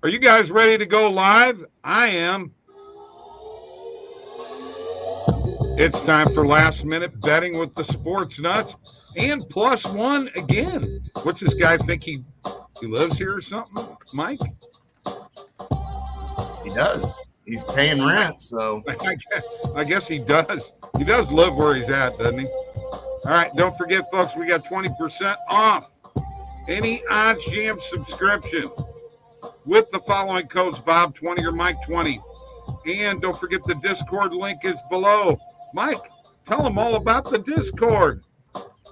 Are you guys ready to go live? I am. It's time for last minute betting with the sports nuts and plus one again. What's this guy think he lives here or something, Mike? He does. He's paying rent, so I guess he does. He does live where he's at, doesn't he? All right, don't forget, folks, we got 20% off any OddsJam subscription with the following codes, Bob20 or Mike20. And don't forget the Discord link is below. Mike, tell them all about the Discord.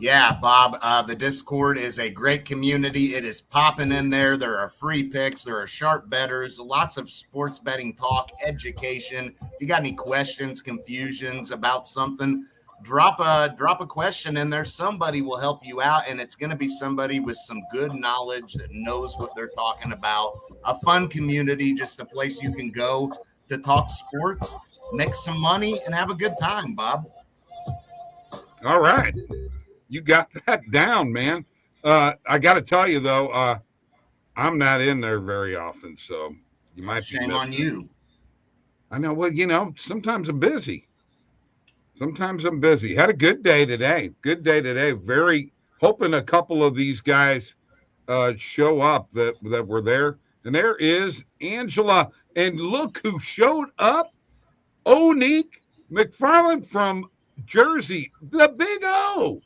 Yeah, Bob, the Discord is a great community. It is popping in there. There are free picks. There are sharp bettors, lots of sports betting talk, education. If you got any questions, confusions about something, drop a question in there. Somebody will help you out, and it's going to be somebody with some good knowledge that knows what they're talking about. A fun community, just a place you can go to talk sports, make some money, and have a good time, Bob. All right. You got that down, man. I got to tell you, though, I'm not in there very often, so you might be shame on you. I know. Well, sometimes I'm busy. Had a good day today. Very hoping a couple of these guys show up that were there. And there is Angela. And look who showed up. Onique McFarland from Jersey, the Big O.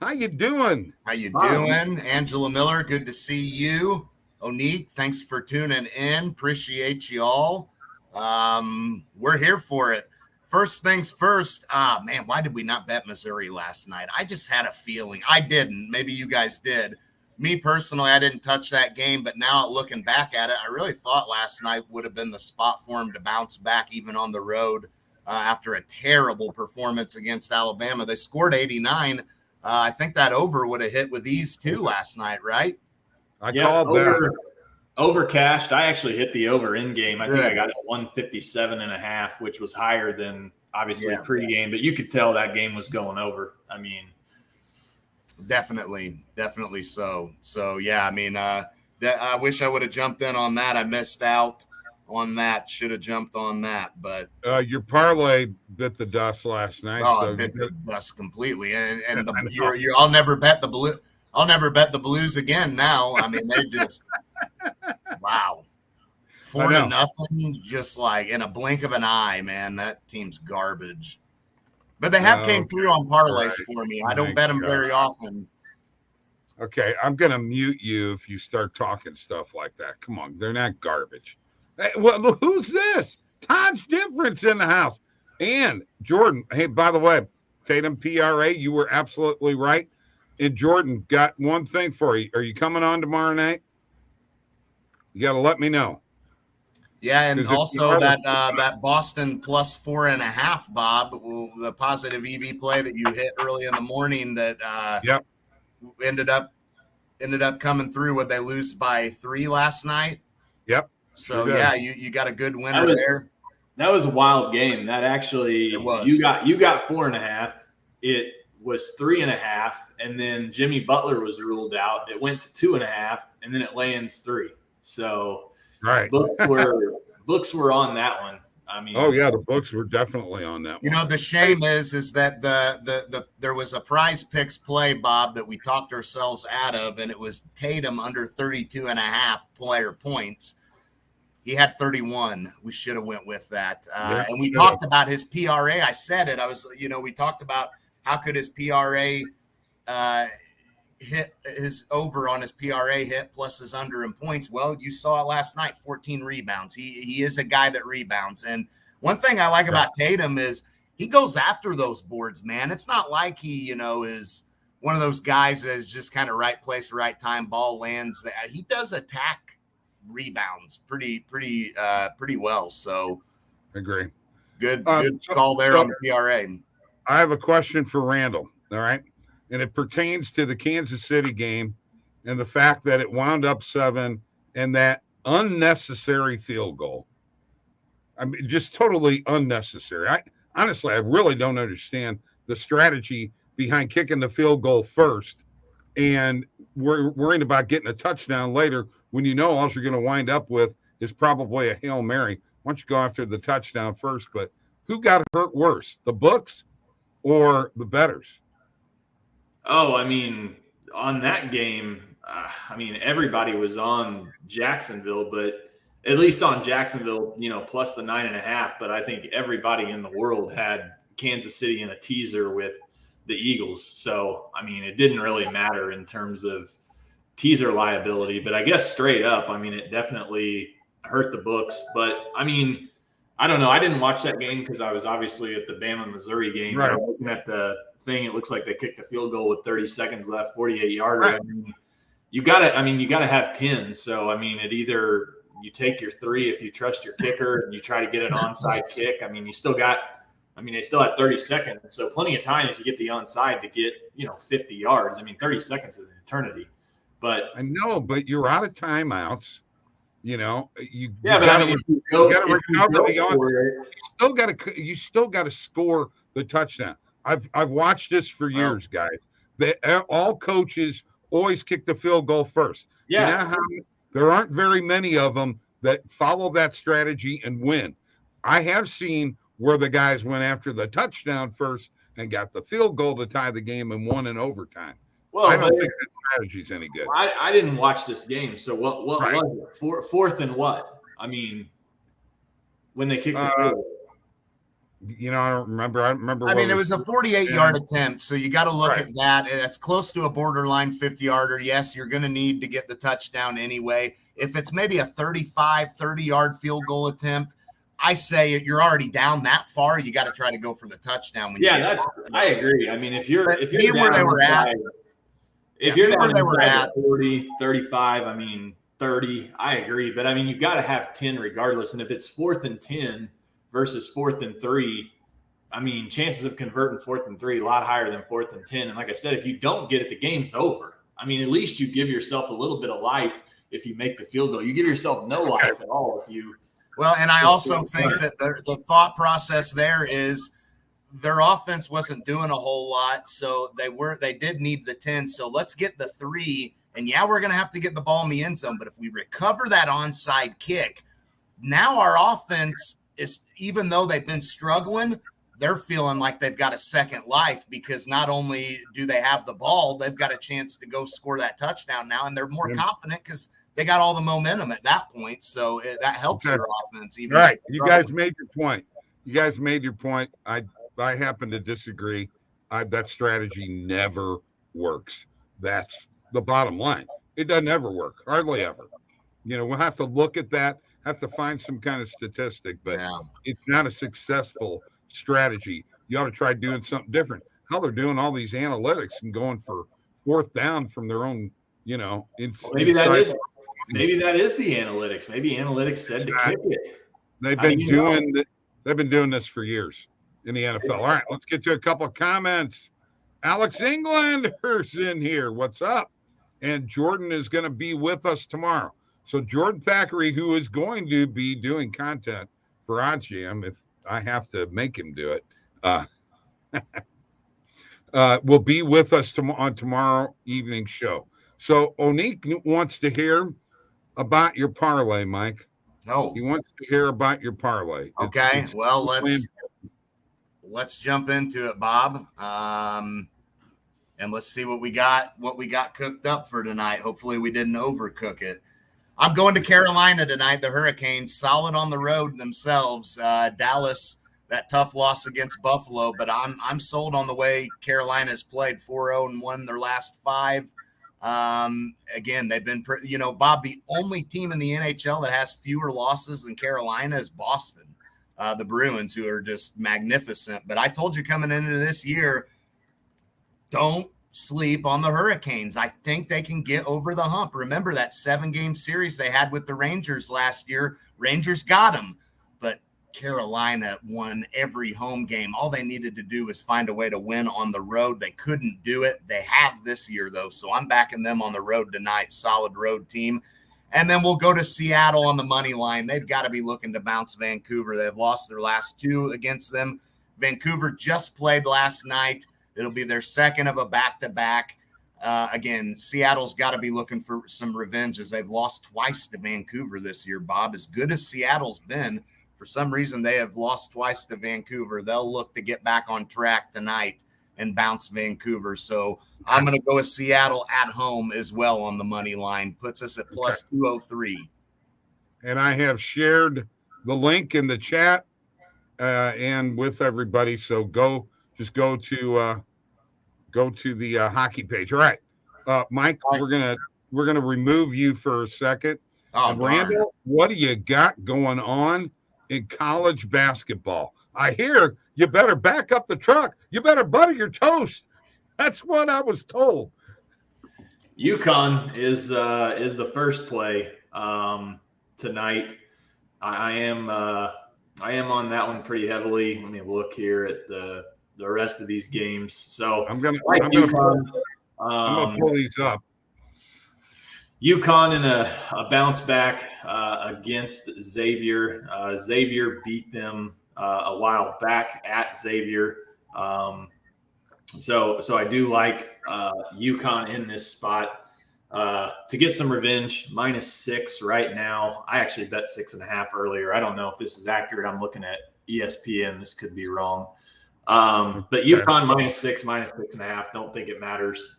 How you doing? Angela Miller, good to see you. Onique, thanks for tuning in. Appreciate you all. We're here for it. First things first, man, why did we not bet Missouri last night? I just had a feeling. I didn't. Maybe you guys did. Me personally, I didn't touch that game, but now looking back at it, I really thought last night would have been the spot for him to bounce back even on the road after a terrible performance against Alabama. They scored 89. I think that over would have hit with ease too last night, right? I called that. Over cashed. I actually hit the over in game. I think I got it 157.5, which was higher than obviously pregame, but you could tell that game was going over. I mean, definitely so. So yeah, I mean, I wish I would have jumped in on that. I missed out on that. Should have jumped on that, but your parlay bit the dust last night. Oh, bit the dust completely, and I'll never bet the blue. I'll never bet the Blues again. Now, I mean, they just wow, 4-0, just like in a blink of an eye, man. That team's garbage. But they have came through on parlays for me. I don't bet them very often. Okay, I'm gonna mute you if you start talking stuff like that. Come on, they're not garbage. Hey, well, who's this? Todd's Difference in the house. And Jordan, hey, by the way, Tatum PRA, you were absolutely right. And Jordan, got one thing for you. Are you coming on tomorrow night? You got to let me know. Yeah, and also that Boston plus 4.5, Bob, the positive EV play that you hit early in the morning that ended up coming through. Would they lose by 3 last night? Yep. So you got a good winner there. That was a wild game. That actually you got 4.5. It was 3.5, and then Jimmy Butler was ruled out. It went to 2.5, and then it lands 3. So books were on that one. I mean, the books were definitely on that one. You know, the shame is that the there was a prize picks play, Bob, that we talked ourselves out of, and it was Tatum under 32.5 player points. He had 31. We should have went with that. And we talked about his PRA. I said it. We talked about how could his PRA hit his over on his PRA hit plus his under in points. Well, you saw it last night, 14 rebounds. He is a guy that rebounds. And one thing I like about Tatum is he goes after those boards, man. It's not like he, is one of those guys that is just kind of right place, right time, ball lands. He does attack rebounds pretty well. So agree. Good call there on the PRA. I have a question for Randall. All right. And it pertains to the Kansas City game and the fact that it wound up 7 and that unnecessary field goal. I mean, just totally unnecessary. Honestly, I really don't understand the strategy behind kicking the field goal first and we're worrying about getting a touchdown later when all you're going to wind up with is probably a Hail Mary. Why don't you go after the touchdown first? But who got hurt worse, the books or the bettors? Oh, I mean, on that game, everybody was on Jacksonville, but at least on Jacksonville, plus the 9.5. But I think everybody in the world had Kansas City in a teaser with the Eagles. So, it didn't really matter in terms of teaser liability. But I guess straight up, it definitely hurt the books. But, I don't know. I didn't watch that game because I was obviously at the Bama-Missouri game. Right. I'm looking at the thing. It looks like they kicked a field goal with 30 seconds left, 48-yarder. Right. You gotta have 10. So it either you take your 3 if you trust your kicker and you try to get an onside kick. You still got. They still had 30 seconds, so plenty of time if you get the onside to get 50 yards. 30 seconds is an eternity. But I know, but you're out of timeouts. You got to recover the onside. You still got to score the touchdown. I've watched this for years, guys. All coaches always kick the field goal first. Yeah. There aren't very many of them that follow that strategy and win. I have seen where the guys went after the touchdown first and got the field goal to tie the game and won in overtime. Well, I don't think that strategy's any good. I didn't watch this game, so what was it? Fourth and what? When they kicked the field goal. I don't remember. It was a 48-yard attempt, so you got to look at that. It's close to a borderline 50-yarder. Yes, you're going to need to get the touchdown anyway. If it's maybe a 30-yard field goal attempt, I say you're already down that far. You got to try to go for the touchdown. I agree. If you're down where they were at, if you're down where they were at 40, 35, 30, I agree. But you've got to have 10 regardless. And if it's 4th and 10 versus 4th and 3, chances of converting 4th and 3 a lot higher than 4th and 10. And like I said, if you don't get it, the game's over. At least you give yourself a little bit of life if you make the field goal. You give yourself no life at all if you. Well, and I also think that the thought process there is their offense wasn't doing a whole lot, so they did need the 10. So let's get the 3, and we're going to have to get the ball in the end zone. But if we recover that onside kick, now our offense is, even though they've been struggling, they're feeling like they've got a second life because not only do they have the ball, they've got a chance to go score that touchdown now, and they're more confident because they got all the momentum at that point, so that helps your offense. Even right. You guys made your point. I happen to disagree. That strategy never works. That's the bottom line. It doesn't ever work, hardly ever. We'll have to look at that, have to find some kind of statistic, but it's not a successful strategy. You ought to try doing something different. How they're doing all these analytics and going for 4th down from their own, maybe that is the analytics. Maybe analytics said to kick it. They've been doing this for years in the NFL. All right, let's get to a couple of comments. Alex Englander's in here. What's up? And Jordan is going to be with us tomorrow. So Jordan Thackeray, who is going to be doing content for OddsJam, if I have to make him do it, will be with us on tomorrow evening show. So Onik wants to hear about your parlay, Mike. Oh, he wants to hear about your parlay. Okay, let's jump into it, Bob. And let's see what we got cooked up for tonight. Hopefully we didn't overcook it. I'm going to Carolina tonight. The Hurricanes, solid on the road themselves. Dallas, that tough loss against Buffalo, but I'm sold on the way Carolina's played. 4-0-1 their last 5. Again, they've been Bob, the only team in the NHL that has fewer losses than Carolina is Boston, the Bruins, who are just magnificent. But I told you coming into this year, don't sleep on the Hurricanes. I think they can get over the hump. Remember that 7-game series they had with the Rangers last year? Rangers got them, but Carolina won every home game. All they needed to do was find a way to win on the road. They couldn't do it. They have this year, though, so I'm backing them on the road tonight. Solid road team. And then we'll go to Seattle on the money line. They've got to be looking to bounce Vancouver. They've lost their last 2 against them. Vancouver just played last night. It'll be their second of a back-to-back. Again, Seattle's got to be looking for some revenge as they've lost twice to Vancouver this year, Bob. As good as Seattle's been, for some reason they have lost twice to Vancouver. They'll look to get back on track tonight and bounce Vancouver. So I'm going to go with Seattle at home as well on the money line. Puts us at plus 203. And I have shared the link in the chat and with everybody. So go to the hockey page. All right, Mike, we're gonna remove you for a second. And Randall, what do you got going on in college basketball? I hear you better back up the truck. You better butter your toast. That's what I was told. UConn is the first play tonight. I am on that one pretty heavily. Let me look here at the rest of these games. So I'm gonna UConn. I'm gonna pull these up. UConn in a bounce back against Xavier. Xavier beat them a while back at Xavier. So I do like UConn in this spot to get some revenge. -6 right now. I actually bet 6.5 earlier. I don't know if this is accurate. I'm looking at ESPN. This could be wrong. But UConn -6, -6.5. Don't think it matters.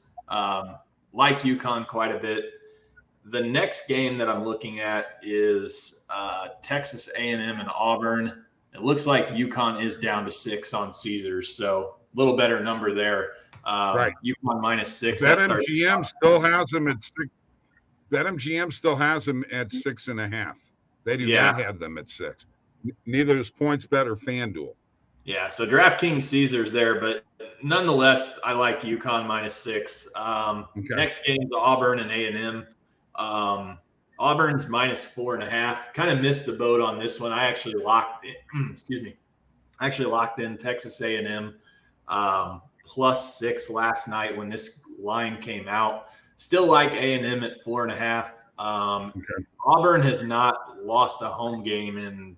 Like UConn quite a bit. The next game that I'm looking at is Texas A&M and Auburn. It looks like UConn is down to 6 on Caesars, so a little better number there. Right. UConn -6. BetMGM still has them at 6. BetMGM still has them at 6.5. They do not have them at 6. Neither is PointsBet or FanDuel. Yeah, so DraftKings Caesars there, but nonetheless, I like UConn -6. Next game is Auburn and A&M. Auburn's -4.5. Kind of missed the boat on this one. I actually locked in. Excuse me. I actually locked in Texas A&M +6 last night when this line came out. Still like A&M at 4.5. Auburn has not lost a home game in,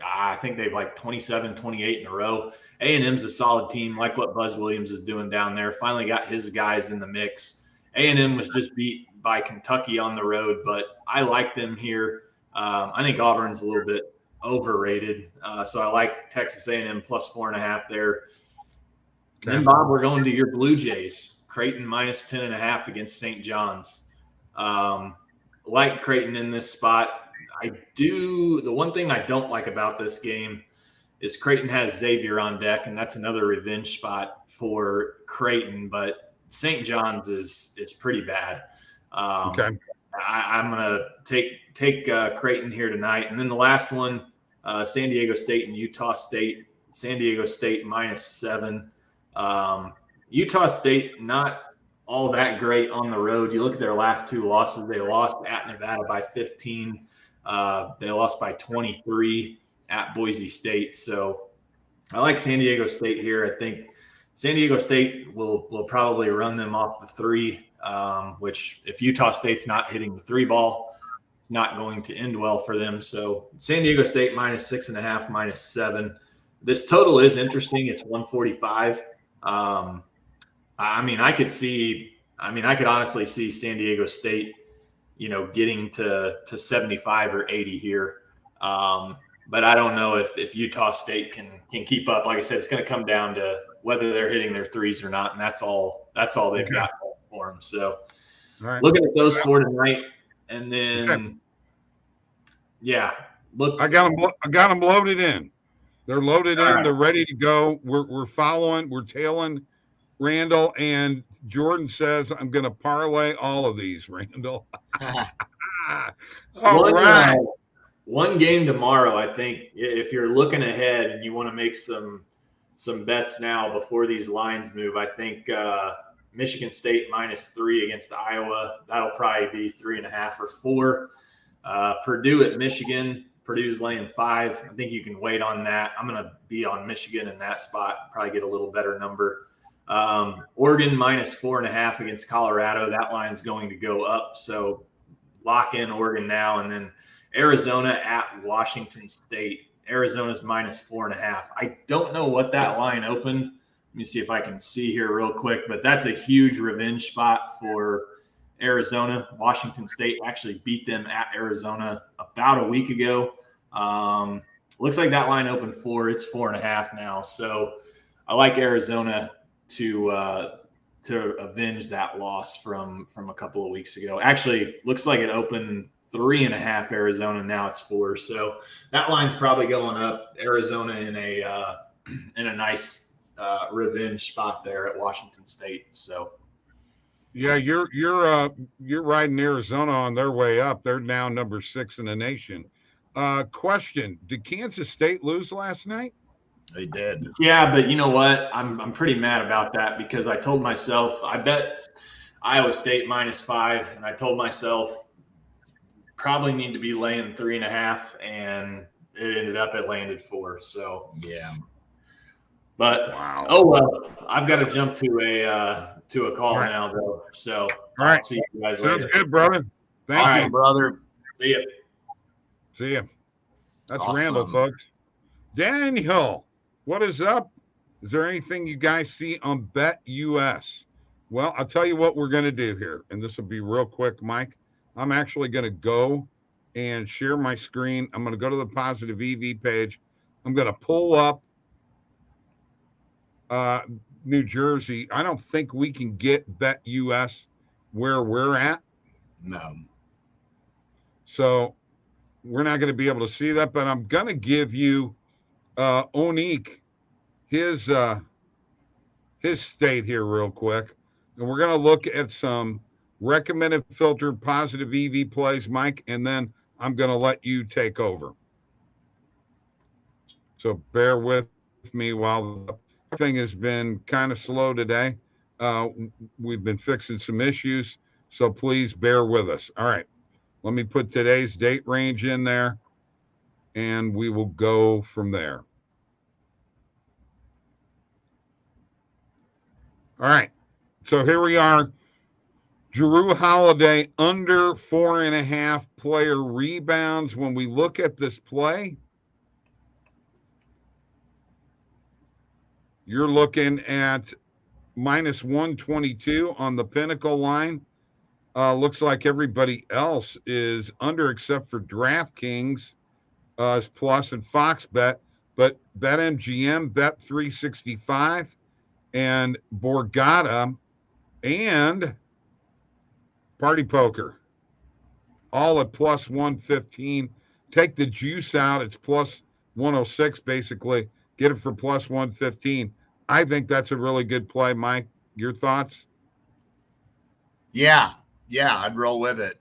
I think they've like 27, 28 in a row. A&M's a solid team, like what Buzz Williams is doing down there. Finally got his guys in the mix. A&M was just beat by Kentucky on the road, but I like them here. I think Auburn's a little bit overrated. So I like Texas A&M +4.5 there. Then, Bob, we're going to your Blue Jays. Creighton -10.5 against St. John's. Like Creighton in this spot. The one thing I don't like about this game is Creighton has Xavier on deck, and that's another revenge spot for Creighton, but St. John's is pretty bad. I'm going to take Creighton here tonight. And then the last one, San Diego State and Utah State. San Diego State -7. Utah State, not all that great on the road. You look at their last 2 losses. They lost at Nevada by 15. They lost by 23 at Boise State. So I like San Diego State here. I think San Diego State will probably run them off the 3, which if Utah State's not hitting the 3 ball, it's not going to end well for them. So San Diego State -6.5, -7. This total is interesting. It's 145. I could honestly see San Diego State, getting to 75 or 80 here. But I don't know if Utah State can keep up. Like I said, it's going to come down to whether they're hitting their 3s or not, and that's all they've got for them. So looking at those 4 tonight, and then look, I got them loaded in. They're loaded in. They're ready to go. We're following. We're tailing Randall, and Jordan says I'm going to parlay all of these, Randall. All right. One game tomorrow, I think, if you're looking ahead and you want to make some bets now before these lines move, I think Michigan State -3 against Iowa. That'll probably be 3.5 or 4. Purdue at Michigan. Purdue's laying 5. I think you can wait on that. I'm going to be on Michigan in that spot, probably get a little better number. Oregon -4.5 against Colorado. That line's going to go up. So lock in Oregon now. And then Arizona at Washington State. Arizona's -4.5. I don't know what that line opened. me see if I can see here real quick, but that's a huge revenge spot for Arizona. Washington State actually beat them at Arizona about a week ago. Looks like that line opened 4. It's 4.5 now. So I like Arizona to avenge that loss from a couple of weeks ago. Actually, looks like it opened 3.5 Arizona. Now it's 4. So that line's probably going up. Arizona in a nice revenge spot there at Washington State. So yeah, you're riding Arizona on their way up. They're now number 6 in the nation. Question: did Kansas State lose last night? They did. Yeah, but you know what? I'm pretty mad about that because I told myself I bet Iowa State -5, and I told myself probably need to be laying 3.5, and it ended up it landed 4. So yeah. But wow. Oh well, I've got to jump to a call now though. So all right, I'll see you guys sounds later. good, brother. Thanks, Awesome, brother. See ya. See ya. That's Awesome. Randall, folks. Daniel, what is up? Is there anything you guys see on Bet US? Well, I'll tell you what we're going to do here, and this will be real quick, Mike. I'm actually going to go and share my screen. I'm going to go to the Positive EV page. I'm going to pull up New Jersey. I don't think we can get Bet US where we're at. No. So we're not going to be able to see that, but I'm going to give you Onik, his state here real quick. And we're going to look at some recommended filtered positive EV plays, Mike, and then I'm going to let you take over. So bear with me while the thing has been kind of slow today. We've been fixing some issues, so please bear with us. All right. Let me put today's date range in there, and we will go from there. All right. So here we are. Drew Holiday under 4.5 player rebounds. When we look at this play, you're looking at -122 on the Pinnacle line. Looks like everybody else is under except for DraftKings is plus and Fox Bet, but BetMGM, Bet365, and Borgata and Party Poker all at plus 115. Take the juice out, it's plus 106 basically. Get it for plus 115. I think that's a really good play, Mike. Your thoughts? Yeah, I'd roll with it.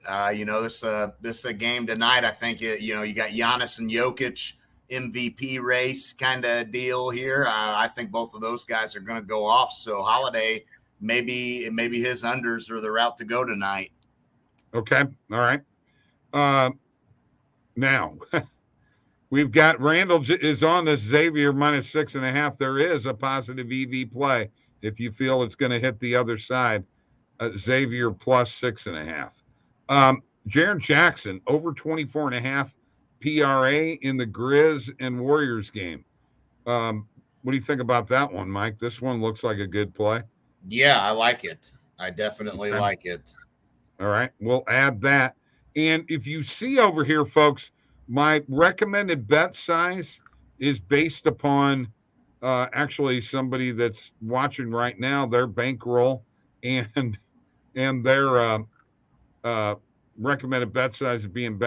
This is a game tonight. I think you got Giannis and Jokic MVP race kind of deal here. I think both of those guys are going to go off. So Holiday, maybe his unders are the route to go tonight. Okay, all right. Now we've got Randall is on this Xavier -6.5. There is a positive EV play if you feel it's going to hit the other side. Xavier plus 6.5. Jaren Jackson over 24.5 PRA in the Grizz and Warriors game. What do you think about that one, Mike? This one looks like a good play. Yeah, I like it. I definitely like it. All right, we'll add that. And if you see over here, folks, my recommended bet size is based upon actually somebody that's watching right now, their bankroll and their recommended bet size is being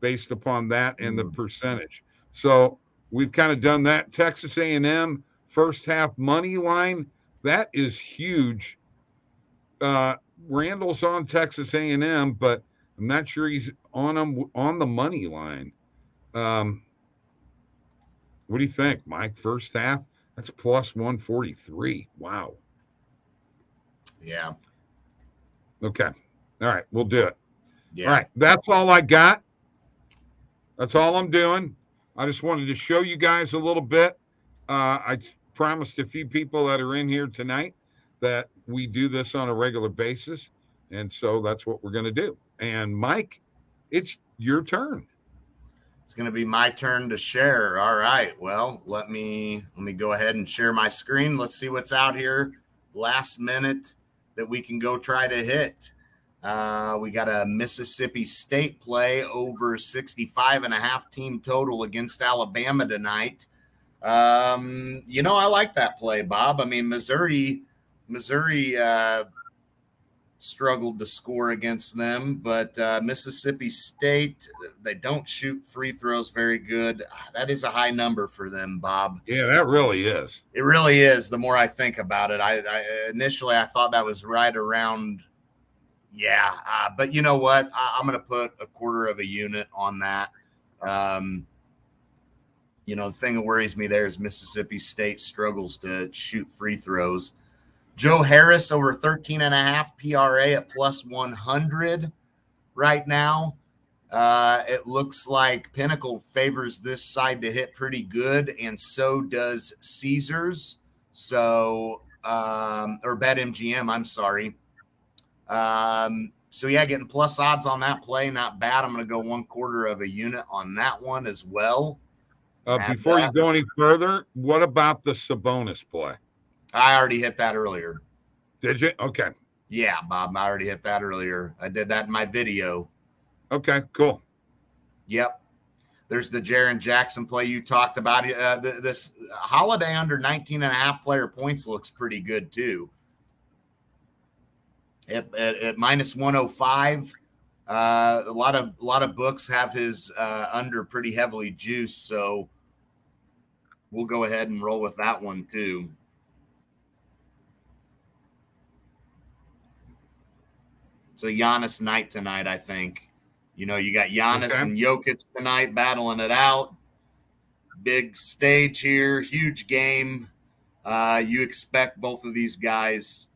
based upon that and the percentage. So we've kind of done that. Texas A&M first half money line, that is huge. Randall's on Texas A&M, but I'm not sure he's on them on the money line. What do you think, Mike? First half, that's plus 143. Wow. Yeah. Okay. All right, we'll do it. Yeah. All right, that's all I got. That's all I'm doing. I just wanted to show you guys a little bit. I promised a few people that are in here tonight that we do this on a regular basis, and so that's what we're going to do. And Mike, it's your turn. It's going to be my turn to share. All right. Well, let me go ahead and share my screen. Let's see what's out here last minute that we can go try to hit. We got a Mississippi State play over 65.5 team total against Alabama tonight. I like that play, Bob. I mean, Missouri struggled to score against them, but Mississippi State, they don't shoot free throws very good. That is a high number for them, Bob. Yeah, that really is. It really is. The more I think about it, I initially I thought that was right around. Yeah, but you know what? I'm going to put a quarter of a unit on that. The thing that worries me there is Mississippi State struggles to shoot free throws. Joe Harris over 13.5 PRA at plus 100 right now. It looks like Pinnacle favors this side to hit pretty good, and so does Caesars. So, or BetMGM, I'm sorry. Getting plus odds on that play, not bad. I'm going to go 1/4 of a unit on that one as well. Before you go any further, what about the Sabonis play? I already hit that earlier. Did you? Okay. Yeah, Bob, I already hit that earlier. I did that in my video. Okay, cool. Yep. There's the Jaren Jackson play you talked about. This Holiday under 19.5 player points looks pretty good too. At minus 105, a lot of books have his under pretty heavily juiced, so we'll go ahead and roll with that one too. It's a Giannis night tonight, I think. You got Giannis and Jokic tonight battling it out. Big stage here, huge game. You expect both of these guys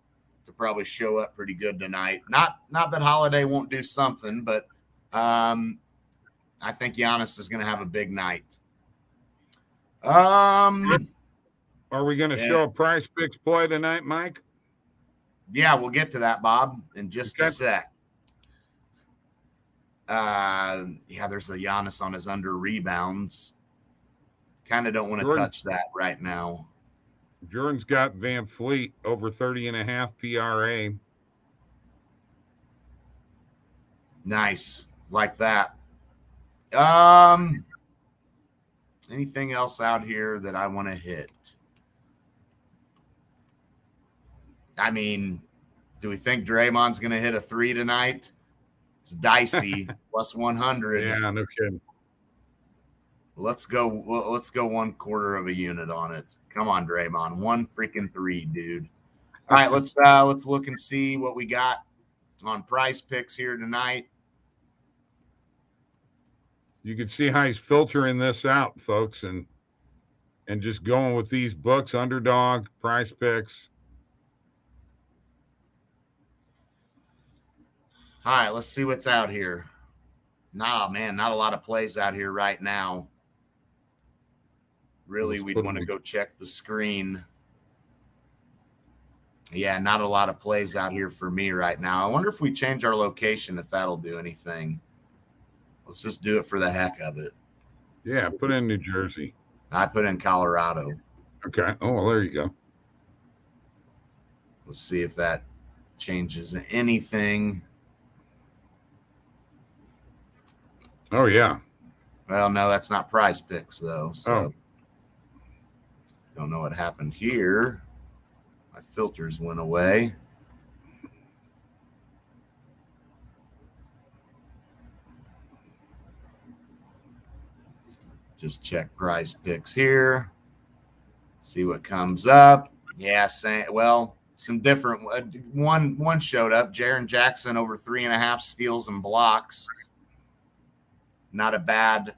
to probably show up pretty good tonight. Not that Holiday won't do something, but I think Giannis is going to have a big night. Are we going to show a Price Picks play tonight, Mike? Yeah, we'll get to that, Bob, in just a sec. There's a Giannis on his under rebounds. Kind of don't want to touch that right now. Jordan's got Van Fleet over 30.5 PRA. Nice. Like that. Anything else out here that I want to hit? I mean, do we think Draymond's going to hit a 3 tonight? It's dicey. Plus 100. Yeah, no kidding. Let's go 1/4 of a unit on it. Come on, Draymond. 1 freaking 3, dude. All right, let's look and see what we got on Price Picks here tonight. You can see how he's filtering this out, folks, and just going with these books, Underdog, Price Picks. All right, let's see what's out here. Nah, man, not a lot of plays out here right now. Really, we'd want to go check the screen. Yeah, not a lot of plays out here for me right now. I wonder if we change our location, if that'll do anything. Let's just do it for the heck of it. Yeah, put in New Jersey. I put in Colorado. Okay. Oh, well, there you go. Let's see if that changes anything. Oh, yeah. Well, no, that's not Price Picks, though. So don't know what happened here. My filters went away. Just check Price Picks here. See what comes up. Yeah, some different. One showed up. Jaren Jackson over 3.5 steals and blocks. Not a bad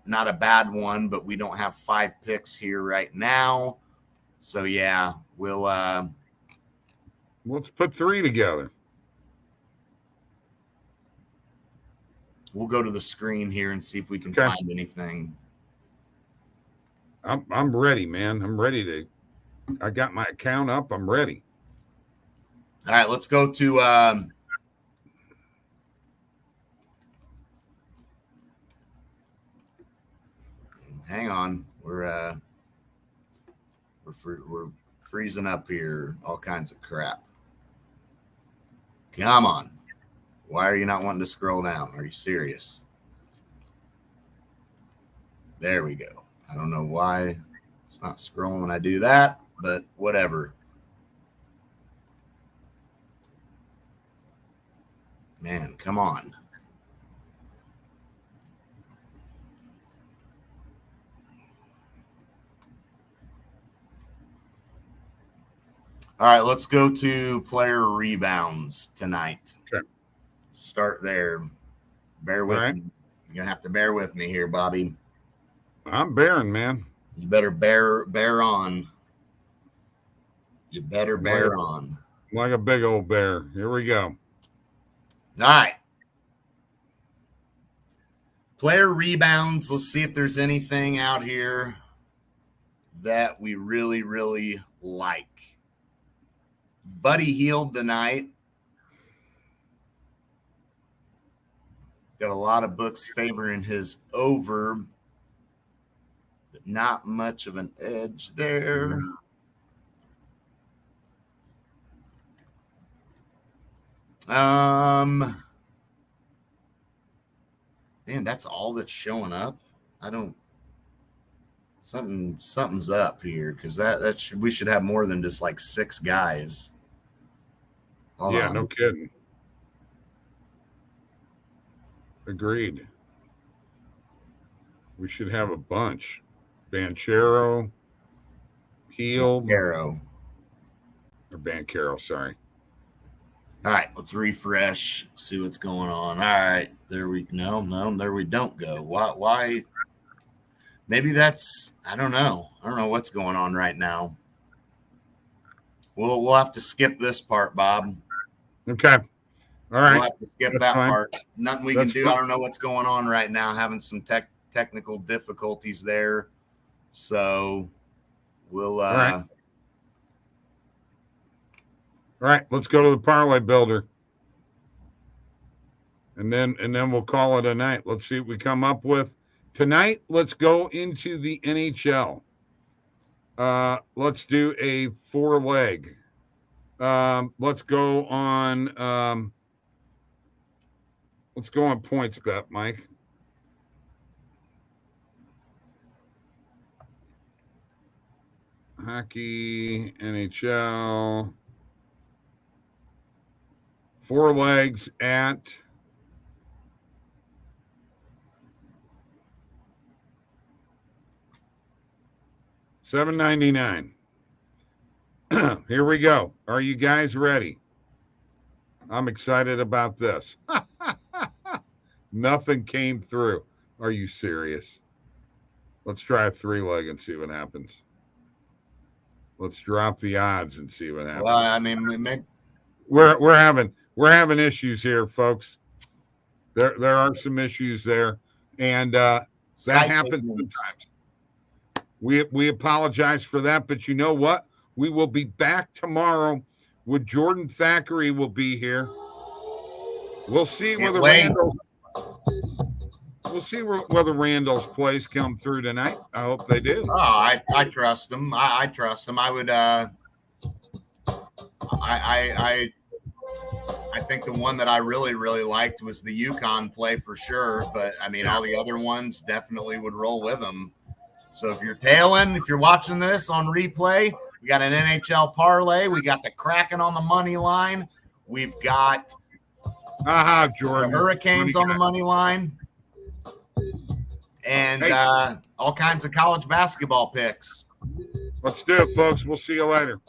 one, but we don't have 5 picks here right now. So yeah, we'll let's put 3 together. We'll go to the screen here and see if we can find anything. I'm ready, man. I'm ready to. I got my account up. I'm ready. All right, let's go to Hang on. We're freezing up here. All kinds of crap. Come on. Why are you not wanting to scroll down? Are you serious? There we go. I don't know why it's not scrolling when I do that, but whatever. Man, come on. All right, let's go to player rebounds tonight. Okay. Start there. Bear with me. You're going to have to bear with me here, Bobby. I'm bearing, man. You better bear on. You better bear on. Like a big old bear. Here we go. All right. Player rebounds. Let's see if there's anything out here that we really, really like. Buddy Hield tonight. Got a lot of books favoring his over, but not much of an edge there. Man, that's all that's showing up. I don't. Something's up here because we should have more than just like 6 guys. Hold on. No kidding. Agreed. We should have a bunch. Banchero, Hield, Banchero, sorry. All right, let's refresh, see what's going on. All right, there we there we don't go. Why? Maybe that's I don't know what's going on right now. We'll have to skip this part, Bob. Okay. All right. We'll have to skip that part. Nothing we can do. Fine. I don't know what's going on right now. Having some technical difficulties there. So we'll All right, let's go to the parlay builder. And then we'll call it a night. Let's see what we come up with. Tonight, let's go into the NHL. Let's do a 4-leg. Let's go on points bet, Mike. Hockey, NHL. 4 legs at $7.99. Here we go. Are you guys ready? I'm excited about this. Nothing came through. Are you serious? Let's try a 3-leg and see what happens. Let's drop the odds and see what happens. Well, I mean, we're having issues here, folks. There are some issues there, and that happens sometimes. We apologize for that, but you know what? We will be back tomorrow with Jordan Thackeray will be here. We'll see whether Randall's plays come through tonight. I hope they do. Oh, I trust him. I trust him. I would I think the one that I really, really liked was the Yukon play for sure. But I mean, all the other ones definitely would roll with them. So if you're tailing, if you're watching this on replay, we got an NHL parlay. We got the Kraken on the money line. We've got Jordan. the Hurricanes on the money line. And all kinds of college basketball picks. Let's do it, folks. We'll see you later.